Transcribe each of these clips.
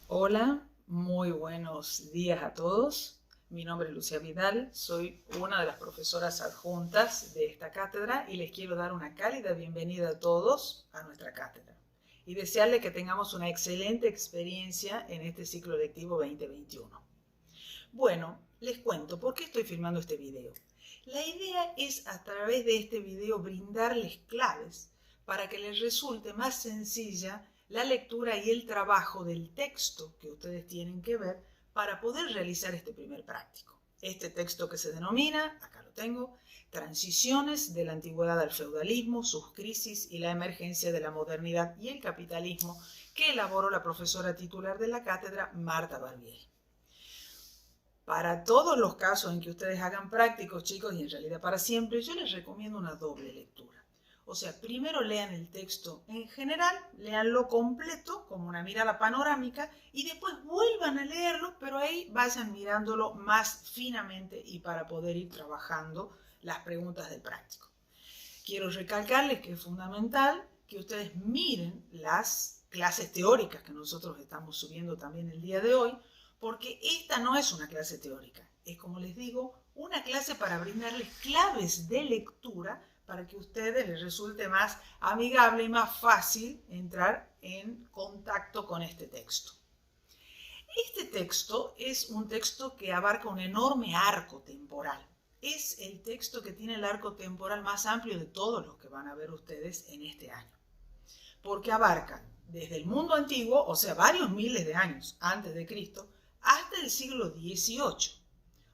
Hola, muy buenos días a todos. Mi nombre es Lucía Vidal, soy una de las profesoras adjuntas de esta cátedra y les quiero dar una cálida bienvenida a todos a nuestra cátedra y desearles que tengamos una excelente experiencia en este ciclo lectivo 2021. Bueno, les cuento por qué estoy filmando este video. La idea es a través de este video brindarles claves para que les resulte más sencilla la lectura y el trabajo del texto que ustedes tienen que ver para poder realizar este primer práctico. Este texto que se denomina, acá lo tengo, Transiciones de la Antigüedad al Feudalismo, sus crisis y la emergencia de la modernidad y el capitalismo, que elaboró la profesora titular de la cátedra, Marta Barbieri. Para todos los casos en que ustedes hagan prácticos, chicos, y en realidad para siempre, yo les recomiendo una doble lectura. O sea, primero lean el texto en general, leanlo completo, como una mirada panorámica, y después vuelvan a leerlo, pero ahí vayan mirándolo más finamente y para poder ir trabajando las preguntas del práctico. Quiero recalcarles que es fundamental que ustedes miren las clases teóricas que nosotros estamos subiendo también el día de hoy, porque esta no es una clase teórica, es, como les digo, una clase para brindarles claves de lectura para que a ustedes les resulte más amigable y más fácil entrar en contacto con este texto. Este texto es un texto que abarca un enorme arco temporal. Es el texto que tiene el arco temporal más amplio de todos los que van a ver ustedes en este año, porque abarca desde el mundo antiguo, o sea, varios miles de años antes de Cristo, hasta el siglo XVIII.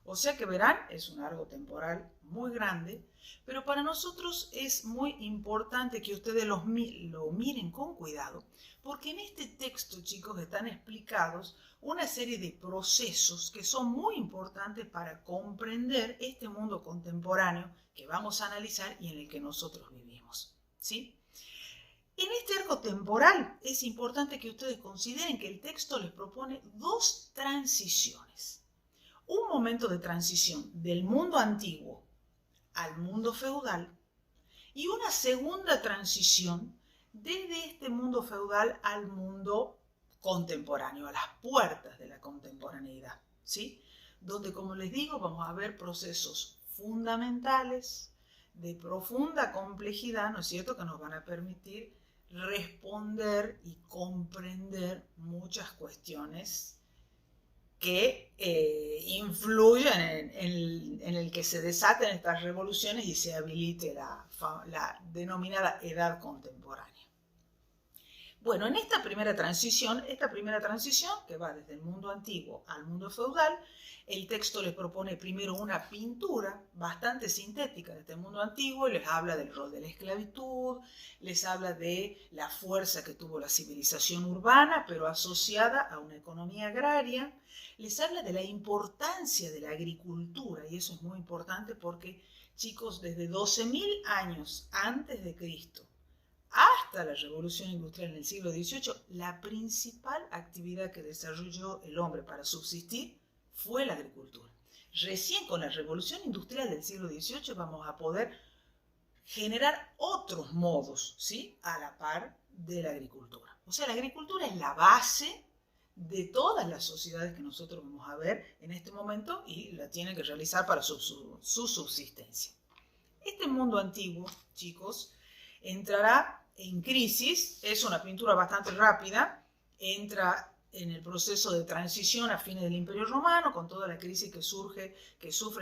O sea que verán, es un arco temporal muy grande, pero para nosotros es muy importante que ustedes lo miren con cuidado, porque en este texto, chicos, están explicados una serie de procesos que son muy importantes para comprender este mundo contemporáneo que vamos a analizar y en el que nosotros vivimos, ¿sí? En este arco temporal es importante que ustedes consideren que el texto les propone dos transiciones. Un momento de transición del mundo antiguo al mundo feudal y una segunda transición desde este mundo feudal al mundo contemporáneo, a las puertas de la contemporaneidad, ¿sí? Donde, como les digo, vamos a ver procesos fundamentales de profunda complejidad, ¿no es cierto?, que nos van a permitir responder y comprender muchas cuestiones que influyen en el que se desaten estas revoluciones y se habilite la denominada edad contemporánea. Bueno, en esta primera transición que va desde el mundo antiguo al mundo feudal, el texto les propone primero una pintura bastante sintética de este mundo antiguo, les habla del rol de la esclavitud, les habla de la fuerza que tuvo la civilización urbana, pero asociada a una economía agraria, les habla de la importancia de la agricultura, y eso es muy importante porque, chicos, desde 12.000 años antes de Cristo hasta la revolución industrial en el siglo XVIII, la principal actividad que desarrolló el hombre para subsistir fue la agricultura. Recién con la revolución industrial del siglo XVIII vamos a poder generar otros modos, ¿sí?, a la par de la agricultura. O sea, la agricultura es la base de todas las sociedades que nosotros vamos a ver en este momento y la tienen que realizar para su subsistencia. Este mundo antiguo, chicos, entrará en crisis, es una pintura bastante rápida, entra en el proceso de transición a fines del Imperio Romano, con toda la crisis que sufre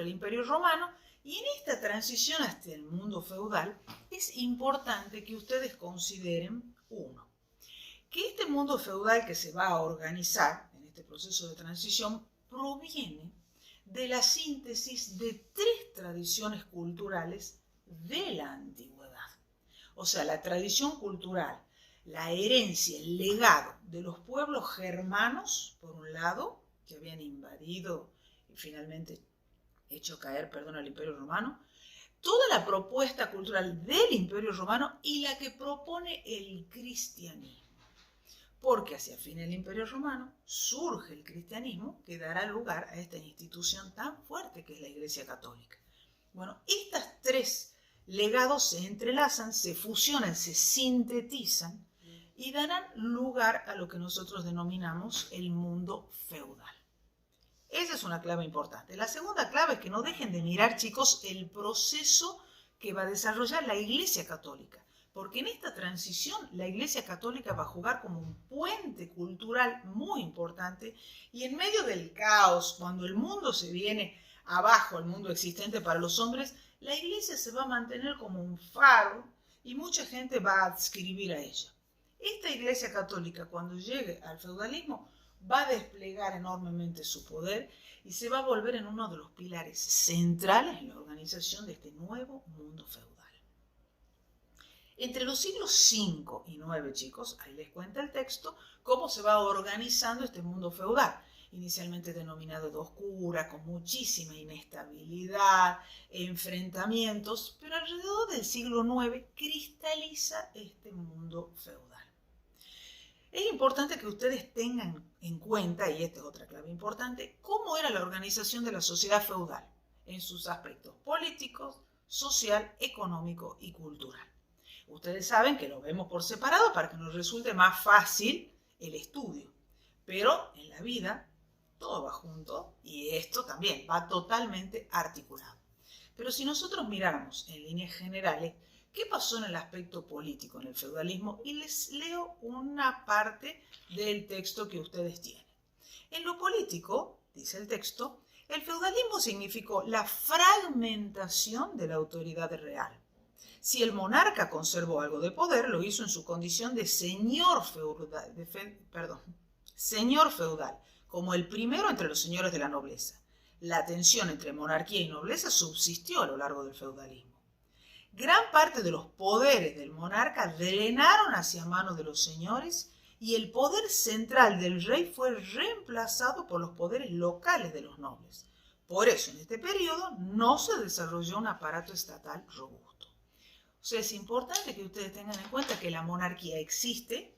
el Imperio Romano, y en esta transición hasta el mundo feudal es importante que ustedes consideren uno, que este mundo feudal que se va a organizar en este proceso de transición proviene de la síntesis de tres tradiciones culturales de la antigüedad. O sea, la tradición cultural, la herencia, el legado de los pueblos germanos, por un lado, que habían invadido y finalmente hecho caer, al Imperio Romano, toda la propuesta cultural del Imperio Romano y la que propone el cristianismo. Porque hacia fin del Imperio Romano surge el cristianismo que dará lugar a esta institución tan fuerte que es la Iglesia Católica. Bueno, estas tres legados se entrelazan, se fusionan, se sintetizan y darán lugar a lo que nosotros denominamos el mundo feudal. Esa es una clave importante. La segunda clave es que no dejen de mirar, chicos, el proceso que va a desarrollar la Iglesia Católica, porque en esta transición la Iglesia Católica va a jugar como un puente cultural muy importante, y en medio del caos, cuando el mundo se viene abajo, el mundo existente para los hombres, la Iglesia se va a mantener como un faro y mucha gente va a adscribir a ella. Esta Iglesia Católica, cuando llegue al feudalismo, va a desplegar enormemente su poder y se va a volver en uno de los pilares centrales en la organización de este nuevo mundo feudal. Entre los siglos 5 y 9, chicos, ahí les cuenta el texto, cómo se va organizando este mundo feudal, inicialmente denominado de oscura, con muchísima inestabilidad, enfrentamientos, pero alrededor del siglo 9 cristaliza este mundo feudal. Es importante que ustedes tengan en cuenta, y esta es otra clave importante, cómo era la organización de la sociedad feudal en sus aspectos políticos, social, económico y cultural. Ustedes saben que lo vemos por separado para que nos resulte más fácil el estudio, pero en la vida todo va junto y esto también va totalmente articulado. Pero si nosotros miramos en líneas generales, ¿qué pasó en el aspecto político, en el feudalismo? Y les leo una parte del texto que ustedes tienen. En lo político, dice el texto, el feudalismo significó la fragmentación de la autoridad real. Si el monarca conservó algo de poder, lo hizo en su condición de señor feudal, como el primero entre los señores de la nobleza. La tensión entre monarquía y nobleza subsistió a lo largo del feudalismo. Gran parte de los poderes del monarca drenaron hacia manos de los señores y el poder central del rey fue reemplazado por los poderes locales de los nobles. Por eso, en este periodo no se desarrolló un aparato estatal robusto. O sea, es importante que ustedes tengan en cuenta que la monarquía existe,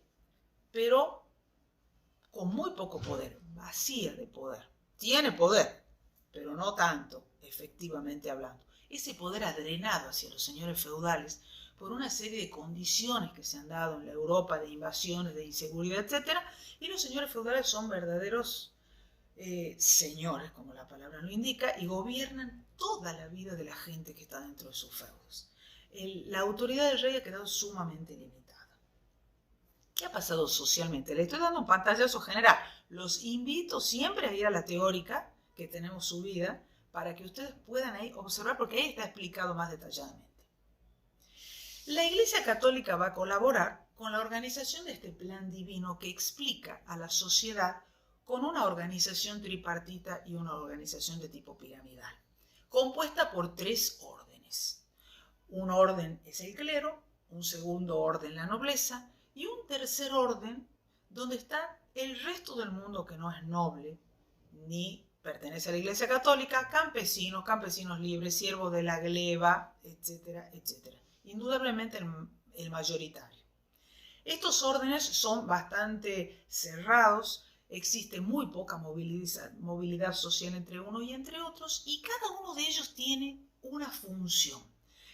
pero con muy poco poder, vacía de poder. Tiene poder, pero no tanto, efectivamente hablando. Ese poder ha drenado hacia los señores feudales por una serie de condiciones que se han dado en la Europa, de invasiones, de inseguridad, etc. Y los señores feudales son verdaderos señores, como la palabra lo indica, y gobiernan toda la vida de la gente que está dentro de sus feudos. La autoridad del rey ha quedado sumamente limitada. ¿Qué ha pasado socialmente? Le estoy dando un pantallazo general. Los invito siempre a ir a la teórica que tenemos subida, para que ustedes puedan ahí observar, porque ahí está explicado más detalladamente. La Iglesia Católica va a colaborar con la organización de este plan divino que explica a la sociedad con una organización tripartita y una organización de tipo piramidal, compuesta por 3 órdenes. Un orden es el clero, un segundo orden la nobleza y un tercer orden donde está el resto del mundo que no es noble ni pertenece a la Iglesia Católica, campesinos, campesinos libres, siervos de la gleba, etcétera, etcétera. Indudablemente el mayoritario. Estos órdenes son bastante cerrados, existe muy poca movilidad social entre uno y entre otros, y cada uno de ellos tiene una función.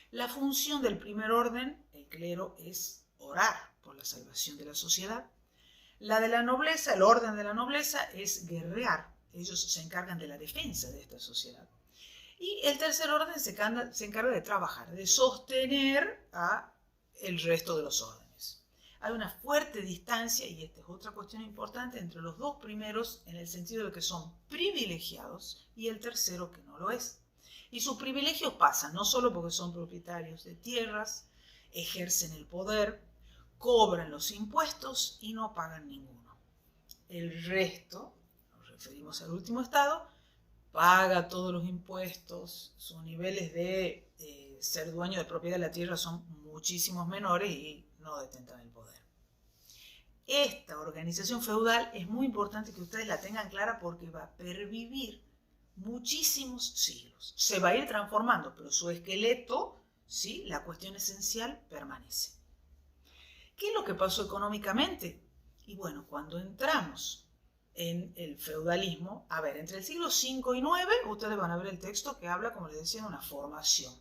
La función del primer orden, el clero, es orar por la salvación de la sociedad. La de la nobleza, el orden de la nobleza, es guerrear. Ellos se encargan de la defensa de esta sociedad. Y el tercer orden se encarga de trabajar, de sostener a el resto de los órdenes. Hay una fuerte distancia, y esta es otra cuestión importante, entre los dos primeros, en el sentido de que son privilegiados, y el tercero que no lo es. Y sus privilegios pasan no solo porque son propietarios de tierras, ejercen el poder, cobran los impuestos y no pagan ninguno. El resto, referimos al último estado, paga todos los impuestos, sus niveles de ser dueño de propiedad de la tierra son muchísimos menores y no detentan el poder. Esta organización feudal es muy importante que ustedes la tengan clara porque va a pervivir muchísimos siglos. Se va a ir transformando, pero su esqueleto, ¿sí? La cuestión esencial permanece. ¿Qué es lo que pasó económicamente? Y bueno, cuando entramos en el feudalismo, a ver, entre el siglo V y IX, ustedes van a ver el texto que habla, como les decía, de una formación.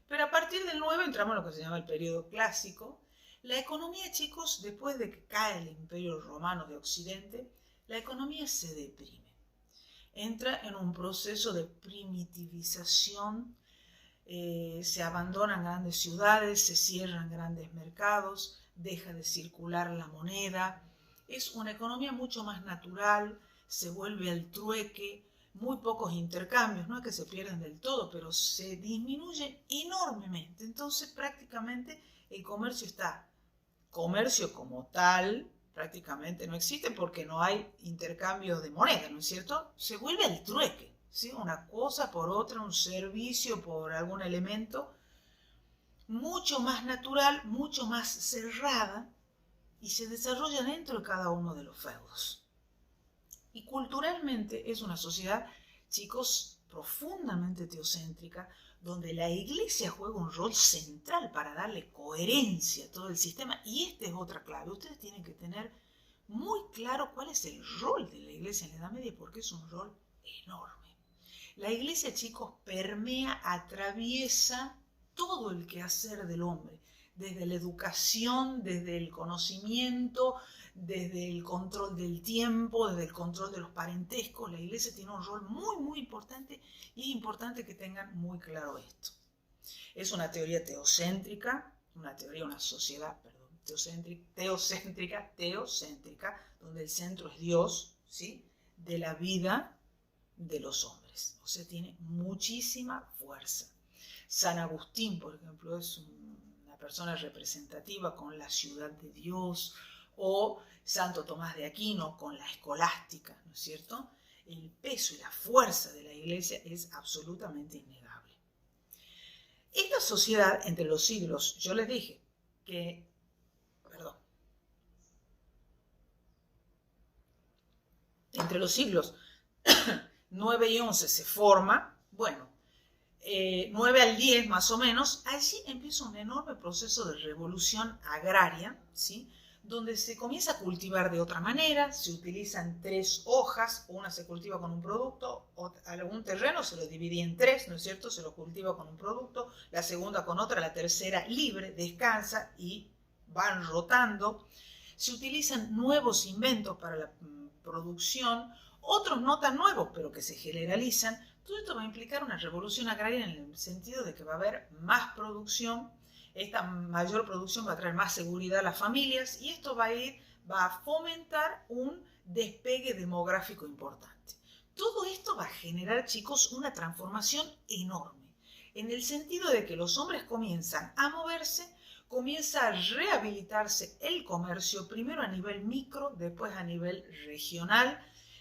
Pero a partir del 9 entramos en lo que se llama el periodo clásico. La economía, chicos, después de que cae el Imperio Romano de Occidente, la economía se deprime. Entra en un proceso de primitivización, se abandonan grandes ciudades, se cierran grandes mercados, deja de circular la moneda. Es una economía mucho más natural, se vuelve al trueque, muy pocos intercambios, no es que se pierden del todo, pero se disminuyen enormemente. Entonces prácticamente el comercio está, comercio como tal, prácticamente no existe porque no hay intercambio de moneda, ¿no es cierto? Se vuelve al trueque, ¿sí? Una cosa por otra, un servicio por algún elemento, mucho más natural, mucho más cerrada, y se desarrolla dentro de cada uno de los feudos. Y culturalmente es una sociedad, chicos, profundamente teocéntrica, donde la iglesia juega un rol central para darle coherencia a todo el sistema. Y esta es otra clave. Ustedes tienen que tener muy claro cuál es el rol de la iglesia en la Edad Media, porque es un rol enorme. La iglesia, chicos, permea, atraviesa todo el quehacer del hombre, desde la educación, desde el conocimiento, desde el control del tiempo, desde el control de los parentescos. La iglesia tiene un rol muy, muy importante, y es importante que tengan muy claro esto. Es una teoría teocéntrica, una sociedad, teocéntrica, donde el centro es Dios, ¿sí? De la vida de los hombres. O sea, tiene muchísima fuerza. San Agustín, por ejemplo, es una persona representativa con la ciudad de Dios, o Santo Tomás de Aquino con la escolástica, ¿no es cierto? El peso y la fuerza de la iglesia es absolutamente innegable. Esta sociedad entre los siglos, yo les dije que, entre los siglos 9 y 11 se forma, 9 al 10 más o menos, allí empieza un enorme proceso de revolución agraria, ¿sí? Donde se comienza a cultivar de otra manera, se utilizan 3 hojas, una se cultiva con un producto, algún terreno se lo divide en 3, ¿no es cierto? Se lo cultiva con un producto, la segunda con otra, la tercera libre, descansa y van rotando. Se utilizan nuevos inventos para la producción, otros no tan nuevos, pero que se generalizan. Todo esto va a implicar una revolución agraria en el sentido de que va a haber más producción. Esta mayor producción va a traer más seguridad a las familias, y esto va a fomentar un despegue demográfico importante. Todo esto va a generar, chicos, una transformación enorme, en el sentido de que los hombres comienzan a moverse, comienza a rehabilitarse el comercio, primero a nivel micro, después a nivel regional.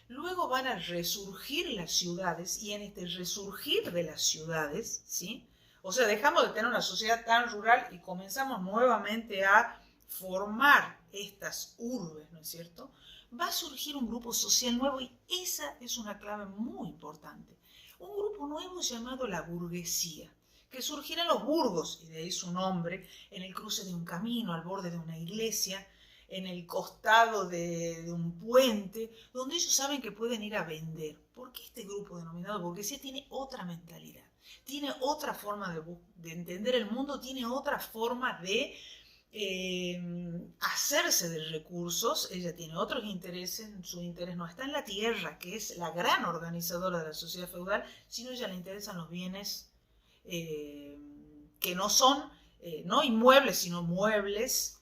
Luego van a resurgir las ciudades, y en este resurgir de las ciudades, ¿sí? O sea, dejamos de tener una sociedad tan rural y comenzamos nuevamente a formar estas urbes, ¿no es cierto? Va a surgir un grupo social nuevo, y esa es una clave muy importante. Un grupo nuevo llamado la burguesía, que surgirá en los burgos, y de ahí su nombre, en el cruce de un camino, al borde de una iglesia, en el costado de un puente, donde ellos saben que pueden ir a vender. Porque este grupo denominado burguesía tiene otra mentalidad, tiene otra forma de entender el mundo, tiene otra forma de hacerse de recursos. Ella tiene otros intereses, su interés no está en la tierra, que es la gran organizadora de la sociedad feudal, sino a ella le interesan los bienes que no son no inmuebles, sino muebles,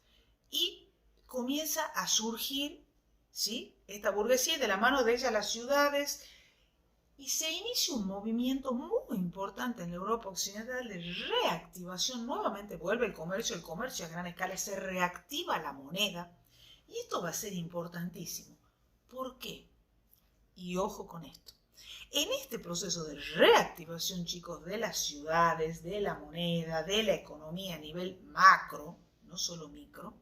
y comienza a surgir, ¿sí? Esta burguesía, y de la mano de ella las ciudades, y se inicia un movimiento muy importante en la Europa occidental de reactivación. Nuevamente vuelve el comercio a gran escala, se reactiva la moneda, y esto va a ser importantísimo. ¿Por qué? Y ojo con esto. En este proceso de reactivación, chicos, de las ciudades, de la moneda, de la economía a nivel macro, no solo micro,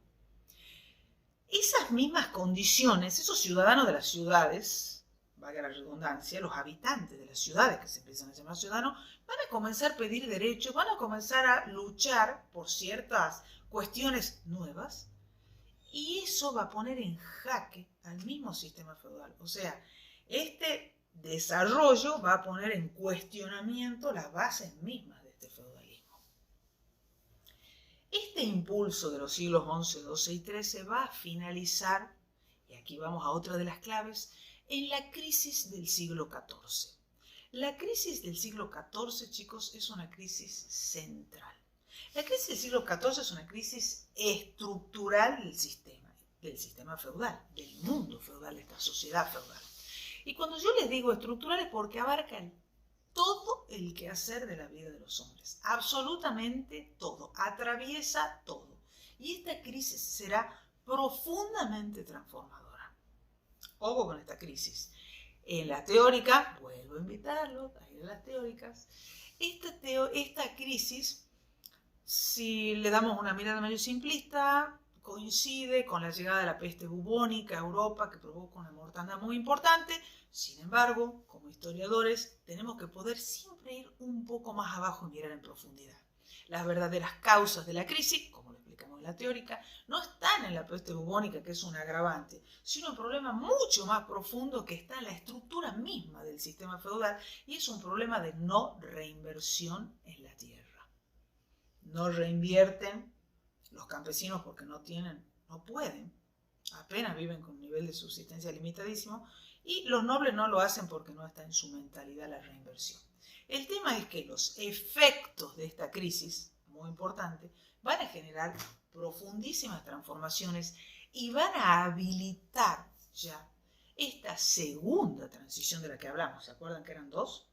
esas mismas condiciones, esos ciudadanos de las ciudades, valga la redundancia, los habitantes de las ciudades, que se empiezan a llamar ciudadanos, van a comenzar a pedir derechos, van a comenzar a luchar por ciertas cuestiones nuevas, y eso va a poner en jaque al mismo sistema feudal. O sea, este desarrollo va a poner en cuestionamiento las bases mismas de este feudalismo. Este impulso de los siglos XI, XII y XIII va a finalizar, y aquí vamos a otra de las claves, en la crisis del siglo XIV. La crisis del siglo XIV, chicos, es una crisis central. La crisis del siglo XIV es una crisis estructural del sistema feudal, del mundo feudal, de esta sociedad feudal. Y cuando yo les digo estructural es porque abarcan todo el quehacer de la vida de los hombres, absolutamente todo, atraviesa todo. Y esta crisis será profundamente transformadora. Ojo con esta crisis. En la teórica, vuelvo a invitarlos a ir a las teóricas, esta crisis, si le damos una mirada medio simplista, coincide con la llegada de la peste bubónica a Europa, que provoca una mortandad muy importante. Sin embargo, como historiadores, tenemos que poder siempre ir un poco más abajo y mirar en profundidad. Las verdaderas causas de la crisis, como lo explicamos en la teórica, no están en la peste bubónica, que es un agravante, sino un problema mucho más profundo que está en la estructura misma del sistema feudal, y es un problema de no reinversión en la tierra. No reinvierten los campesinos porque no pueden, apenas viven con un nivel de subsistencia limitadísimo, y los nobles no lo hacen porque no está en su mentalidad la reinversión. El tema es que los efectos de esta crisis, muy importante, van a generar profundísimas transformaciones y van a habilitar ya esta segunda transición de la que hablamos. ¿Se acuerdan que eran dos?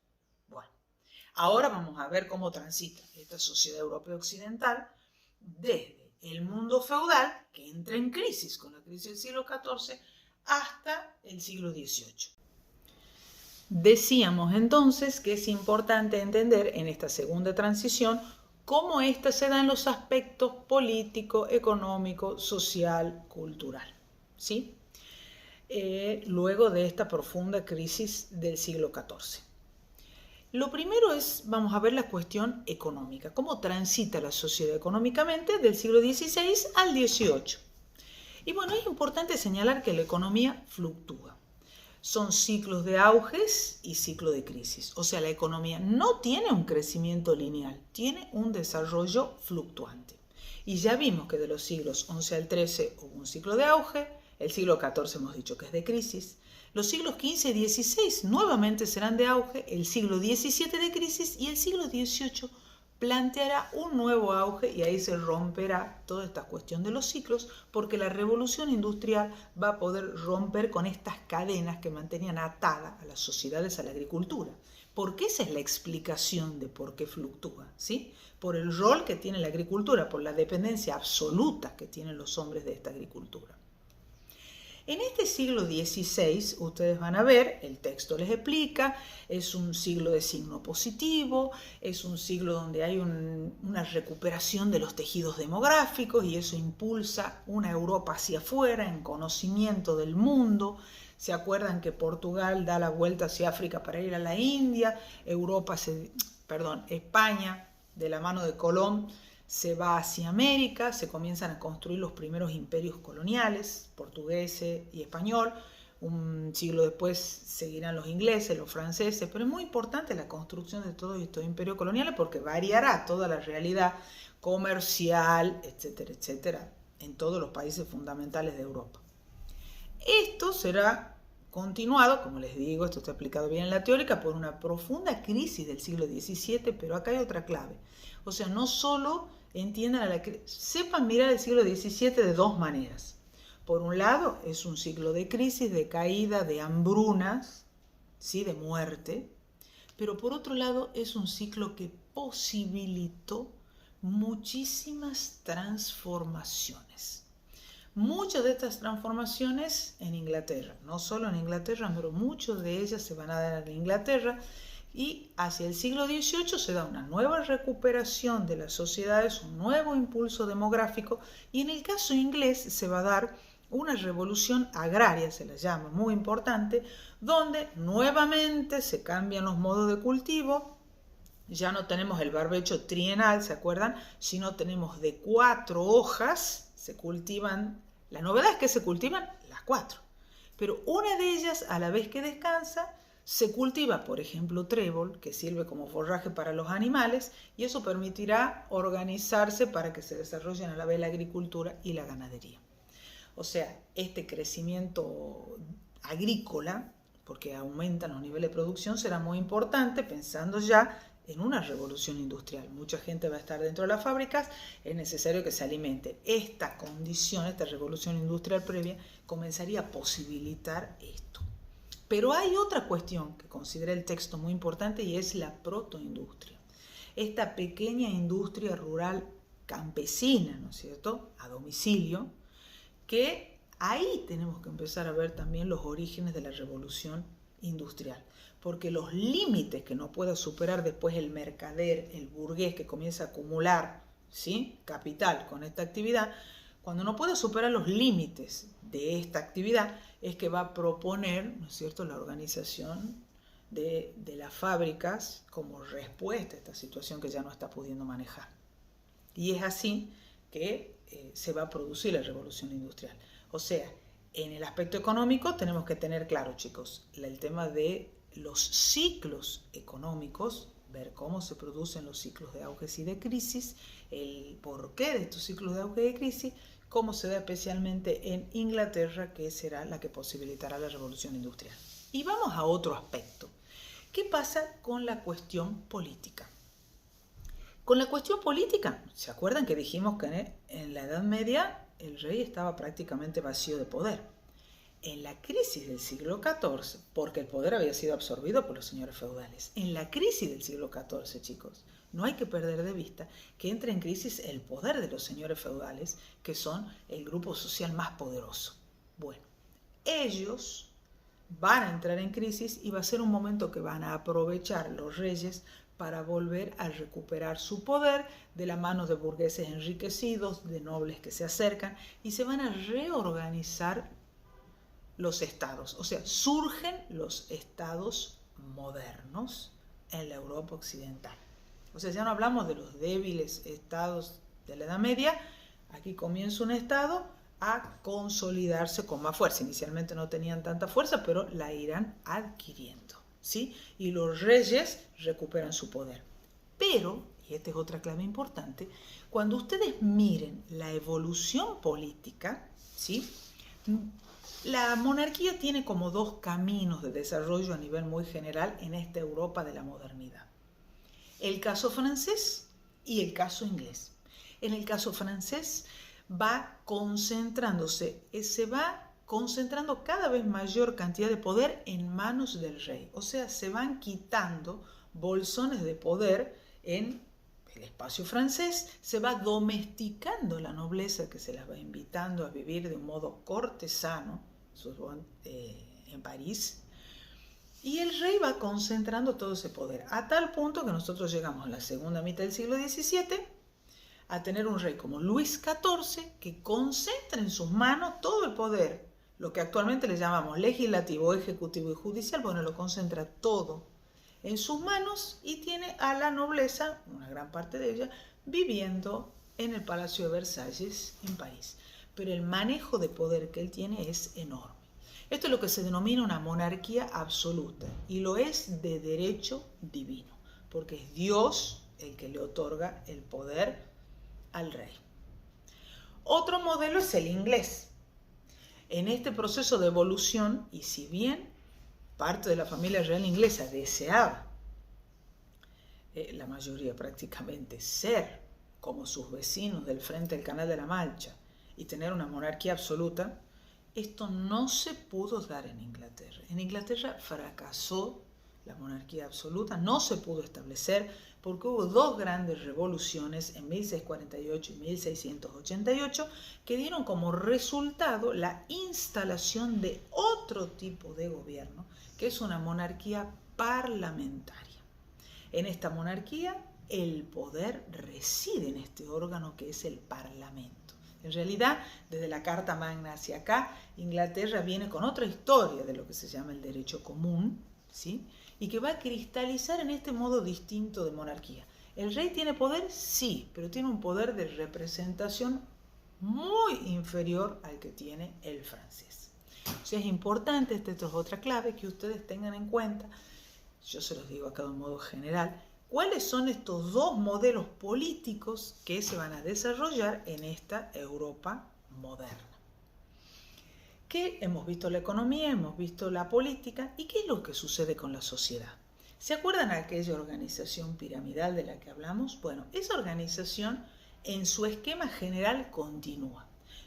Bueno, ahora vamos a ver cómo transita esta sociedad europea occidental desde el mundo feudal, que entra en crisis con la crisis del siglo XIV, hasta el siglo XVIII. Decíamos entonces que es importante entender en esta segunda transición cómo ésta se da en los aspectos político, económico, social, cultural, ¿sí? Luego de esta profunda crisis del siglo XIV. Lo primero es, vamos a ver la cuestión económica, cómo transita la sociedad económicamente del siglo XVI al XVIII. Y bueno, es importante señalar que la economía fluctúa. Son ciclos de auges y ciclos de crisis. O sea, la economía no tiene un crecimiento lineal, tiene un desarrollo fluctuante. Y ya vimos que de los siglos XI al XIII hubo un ciclo de auge, el siglo XIV hemos dicho que es de crisis, los siglos XV y XVI nuevamente serán de auge, el siglo XVII de crisis y el siglo XVIII planteará un nuevo auge y ahí se romperá toda esta cuestión de los ciclos porque la revolución industrial va a poder romper con estas cadenas que mantenían atada a las sociedades a la agricultura. Porque esa es la explicación de por qué fluctúa, ¿sí? Por el rol que tiene la agricultura, por la dependencia absoluta que tienen los hombres de esta agricultura. En este siglo XVI, ustedes van a ver, el texto les explica, es un siglo de signo positivo, es un siglo donde hay una recuperación de los tejidos demográficos y eso impulsa una Europa hacia afuera en conocimiento del mundo. ¿Se acuerdan que Portugal da la vuelta hacia África para ir a la India? España, de la mano de Colón, se va hacia América, se comienzan a construir los primeros imperios coloniales, portugués y español. Un siglo después seguirán los ingleses, los franceses, pero es muy importante la construcción de todos estos imperios coloniales porque variará toda la realidad comercial, etcétera, etcétera, en todos los países fundamentales de Europa. Esto será continuado, como les digo, esto está explicado bien en la teórica, por una profunda crisis del siglo XVII, pero acá hay otra clave. O sea, no solo sepan mirar el siglo XVII de dos maneras. Por un lado, es un ciclo de crisis, de caída, de hambrunas, ¿sí? De muerte, pero por otro lado es un ciclo que posibilitó muchísimas transformaciones. Muchas de estas transformaciones en Inglaterra, no solo en Inglaterra, pero muchas de ellas se van a dar en Inglaterra y hacia el siglo XVIII se da una nueva recuperación de las sociedades, un nuevo impulso demográfico y en el caso inglés se va a dar una revolución agraria, se la llama, muy importante, donde nuevamente se cambian los modos de cultivo, ya no tenemos el barbecho trienal, ¿se acuerdan? Sino tenemos de 4 hojas, se cultivan, la novedad es que se cultivan las 4, pero una de ellas a la vez que descansa Se cultiva, por ejemplo, trébol, que sirve como forraje para los animales, y eso permitirá organizarse para que se desarrollen a la vez la agricultura y la ganadería. O sea, este crecimiento agrícola, porque aumentan los niveles de producción, será muy importante pensando ya en una revolución industrial. Mucha gente va a estar dentro de las fábricas, es necesario que se alimente. Esta condición, esta revolución industrial previa, comenzaría a posibilitar esto. Pero hay otra cuestión que considera el texto muy importante y es la protoindustria. Esta pequeña industria rural campesina, ¿no es cierto?, a domicilio, que ahí tenemos que empezar a ver también los orígenes de la revolución industrial. Porque los límites que no pueda superar después el mercader, el burgués que comienza a acumular, ¿sí?, capital con esta actividad, cuando no pueda superar los límites de esta actividad, es que va a proponer, ¿no es cierto?, la organización de las fábricas como respuesta a esta situación que ya no está pudiendo manejar. Y es así que se va a producir la revolución industrial. O sea, en el aspecto económico tenemos que tener claro, chicos, el tema de los ciclos económicos, ver cómo se producen los ciclos de auges y de crisis, el porqué de estos ciclos de auge y de crisis, cómo se da especialmente en Inglaterra, que será la que posibilitará la revolución industrial. Y vamos a otro aspecto. ¿Qué pasa con la cuestión política? Con la cuestión política, ¿se acuerdan que dijimos que en la Edad Media el rey estaba prácticamente vacío de poder? En la crisis del siglo XIV, porque el poder había sido absorbido por los señores feudales, en la crisis del siglo XIV, chicos, no hay que perder de vista que entra en crisis el poder de los señores feudales, que son el grupo social más poderoso. Bueno, ellos van a entrar en crisis y va a ser un momento que van a aprovechar los reyes para volver a recuperar su poder de la mano de burgueses enriquecidos, de nobles que se acercan, y se van a reorganizar los estados. O sea, surgen los estados modernos en la Europa occidental. O sea, ya no hablamos de los débiles estados de la Edad Media. Aquí comienza un estado a consolidarse con más fuerza. Inicialmente no tenían tanta fuerza, pero la irán adquiriendo, ¿sí? Y los reyes recuperan su poder. Pero, y esta es otra clave importante, cuando ustedes miren la evolución política, ¿sí?, la monarquía tiene como dos caminos de desarrollo a nivel muy general en esta Europa de la modernidad. El caso francés y el caso inglés. En el caso francés va concentrándose, se va concentrando cada vez mayor cantidad de poder en manos del rey. O sea, se van quitando bolsones de poder en el espacio francés, se va domesticando la nobleza que se las va invitando a vivir de un modo cortesano en París, y el rey va concentrando todo ese poder, a tal punto que nosotros llegamos a la segunda mitad del siglo XVII a tener un rey como Luis XIV que concentra en sus manos todo el poder, lo que actualmente le llamamos legislativo, ejecutivo y judicial. Bueno, lo concentra todo en sus manos y tiene a la nobleza, una gran parte de ella, viviendo en el Palacio de Versalles en París. Pero el manejo de poder que él tiene es enorme. Esto es lo que se denomina una monarquía absoluta y lo es de derecho divino, porque es Dios el que le otorga el poder al rey. Otro modelo es el inglés. En este proceso de evolución, y si bien parte de la familia real inglesa deseaba, la mayoría prácticamente, ser como sus vecinos del frente del Canal de la Mancha y tener una monarquía absoluta, esto no se pudo dar en Inglaterra. En Inglaterra fracasó la monarquía absoluta, no se pudo establecer porque hubo dos grandes revoluciones en 1648 y 1688 que dieron como resultado la instalación de otro tipo de gobierno, que es una monarquía parlamentaria. En esta monarquía el poder reside en este órgano que es el Parlamento. En realidad, desde la Carta Magna hacia acá, Inglaterra viene con otra historia de lo que se llama el derecho común, ¿sí?, y que va a cristalizar en este modo distinto de monarquía. ¿El rey tiene poder? Sí, pero tiene un poder de representación muy inferior al que tiene el francés. O sea, es importante, esta es otra clave, que ustedes tengan en cuenta, yo se los digo acá de un modo general, cuáles son estos dos modelos políticos que se van a desarrollar en esta Europa moderna. Que hemos visto la economía, hemos visto la política, ¿y qué es lo que sucede con la sociedad? ¿Se acuerdan aquella organización piramidal de la que hablamos? Bueno, esa organización en su esquema general continúa.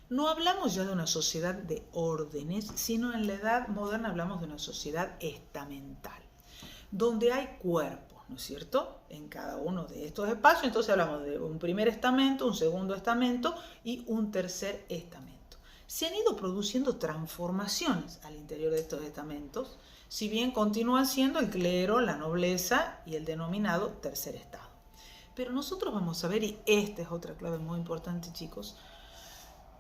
No hablamos ya de una sociedad de órdenes, sino en la edad moderna hablamos de una sociedad estamental, donde hay cuerpos, ¿no es cierto?, en cada uno de estos espacios. Entonces hablamos de un primer estamento, un segundo estamento y un tercer estamento. Se han ido produciendo transformaciones al interior de estos estamentos, si bien continúan siendo el clero, la nobleza y el denominado tercer estado. Pero nosotros vamos a ver, y esta es otra clave muy importante, chicos,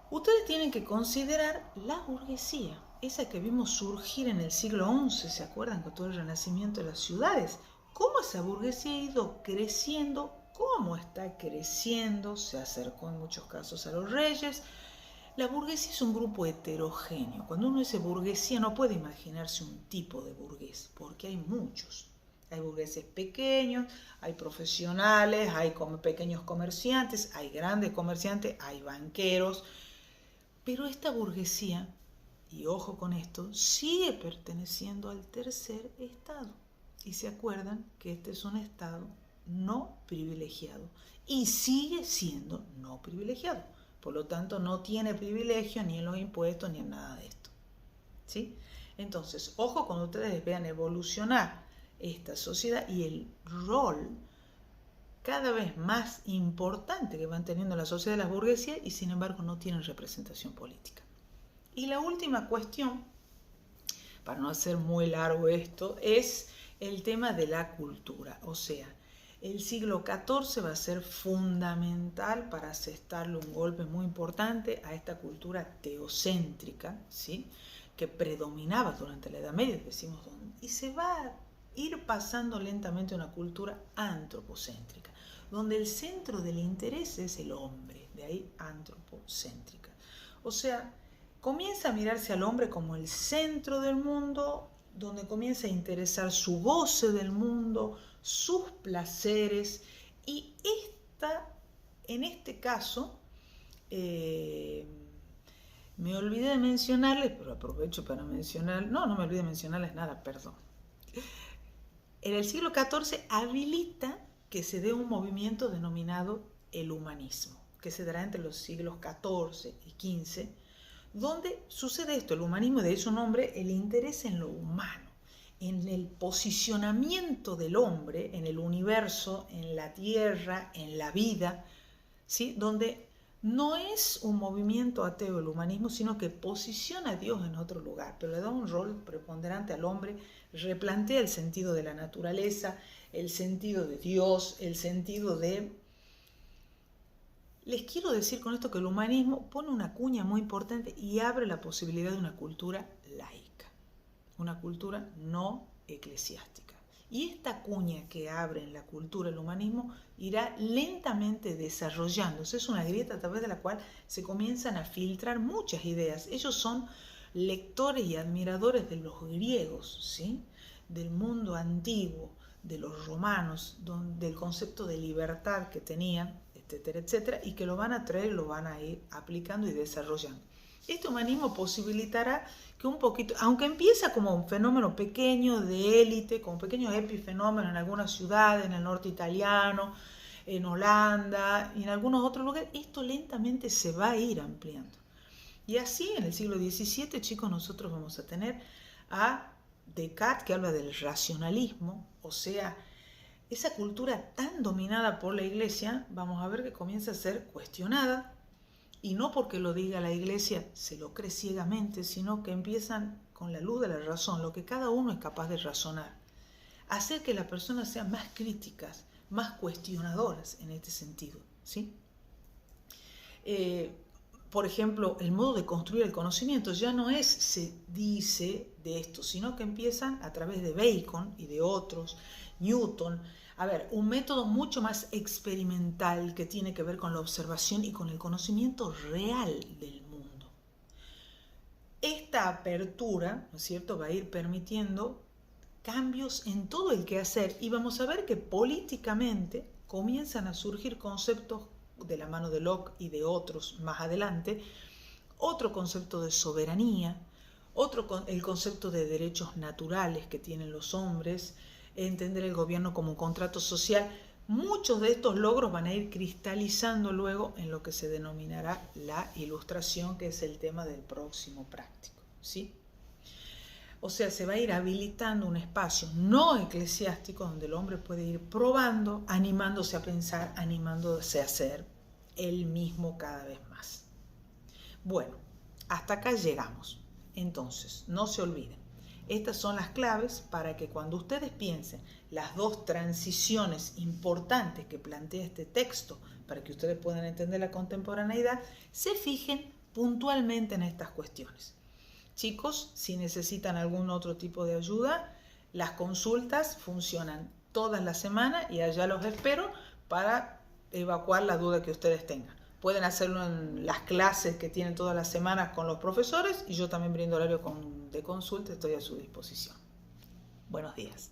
ustedes tienen que considerar la burguesía, esa que vimos surgir en el siglo XI, ¿se acuerdan? Con todo el renacimiento de las ciudades. Cómo esa burguesía ha ido creciendo, cómo está creciendo, se acercó en muchos casos a los reyes. La burguesía es un grupo heterogéneo. Cuando uno dice burguesía no puede imaginarse un tipo de burgués, porque hay muchos. Hay burgueses pequeños, hay profesionales, hay pequeños comerciantes, hay grandes comerciantes, hay banqueros. Pero esta burguesía, y ojo con esto, sigue perteneciendo al tercer estado. Y se acuerdan que este es un estado no privilegiado y sigue siendo no privilegiado. Por lo tanto, no tiene privilegio ni en los impuestos ni en nada de esto. ¿Sí? Entonces, ojo cuando ustedes vean evolucionar esta sociedad y el rol cada vez más importante que van teniendo la sociedad de las burguesías, y sin embargo no tienen representación política. Y la última cuestión, para no hacer muy largo esto, es el tema de la cultura. O sea, el siglo XIV va a ser fundamental para asestarle un golpe muy importante a esta cultura teocéntrica, ¿sí?, que predominaba durante la Edad Media, decimos, y se va a ir pasando lentamente a una cultura antropocéntrica, donde el centro del interés es el hombre, de ahí antropocéntrica. O sea, comienza a mirarse al hombre como el centro del mundo, donde comienza a interesar su goce del mundo, sus placeres, y en este caso, me olvidé de mencionarles, pero aprovecho para mencionar, no me olvidé de mencionarles nada, perdón. En el siglo XIV habilita que se dé un movimiento denominado el humanismo, que se dará entre los siglos XIV y XV, donde sucede esto, el humanismo, de ahí su nombre, el interés en lo humano, en el posicionamiento del hombre en el universo, en la tierra, en la vida, ¿sí?, donde no es un movimiento ateo el humanismo, sino que posiciona a Dios en otro lugar, pero le da un rol preponderante al hombre, replantea el sentido de la naturaleza, el sentido de Dios, el sentido de... Les quiero decir con esto que el humanismo pone una cuña muy importante y abre la posibilidad de una cultura laica, una cultura no eclesiástica. Y esta cuña que abre en la cultura el humanismo irá lentamente desarrollándose. Es una grieta a través de la cual se comienzan a filtrar muchas ideas. Ellos son lectores y admiradores de los griegos, ¿sí?, del mundo antiguo, de los romanos, del concepto de libertad que tenían, etcétera, etcétera, y que lo van a traer, lo van a ir aplicando y desarrollando. Este humanismo posibilitará que un poquito, aunque empieza como un fenómeno pequeño de élite, como pequeños epifenómenos en algunas ciudades, en el norte italiano, en Holanda y en algunos otros lugares, esto lentamente se va a ir ampliando. Y así en el siglo XVII, chicos, nosotros vamos a tener a Descartes, que habla del racionalismo, o sea, esa cultura tan dominada por la Iglesia, vamos a ver que comienza a ser cuestionada, y no porque lo diga la Iglesia se lo cree ciegamente, sino que empiezan con la luz de la razón, lo que cada uno es capaz de razonar, hacer que las personas sean más críticas, más cuestionadoras en este sentido, ¿sí? Por ejemplo, el modo de construir el conocimiento ya no es se dice de esto, sino que empiezan a través de Bacon y de otros, Newton, a ver, un método mucho más experimental que tiene que ver con la observación y con el conocimiento real del mundo. esta apertura, ¿no es cierto?, va a ir permitiendo cambios en todo el quehacer y vamos a ver que políticamente comienzan a surgir conceptos de la mano de Locke y de otros más adelante, otro concepto de soberanía, el concepto de derechos naturales que tienen los hombres, entender el gobierno como un contrato social. Muchos de estos logros van a ir cristalizando luego en lo que se denominará la ilustración, que es el tema del próximo práctico, ¿sí? O sea, se va a ir habilitando un espacio no eclesiástico donde el hombre puede ir probando, animándose a pensar, animándose a ser él mismo cada vez más. Bueno, hasta acá llegamos. Entonces, no se olviden, estas son las claves para que cuando ustedes piensen las dos transiciones importantes que plantea este texto, para que ustedes puedan entender la contemporaneidad, se fijen puntualmente en estas cuestiones. Chicos, si necesitan algún otro tipo de ayuda, las consultas funcionan todas las semanas y allá los espero para evacuar la duda que ustedes tengan. Pueden hacerlo en las clases que tienen todas las semanas con los profesores y yo también brindo horario de consulta, estoy a su disposición. Buenos días.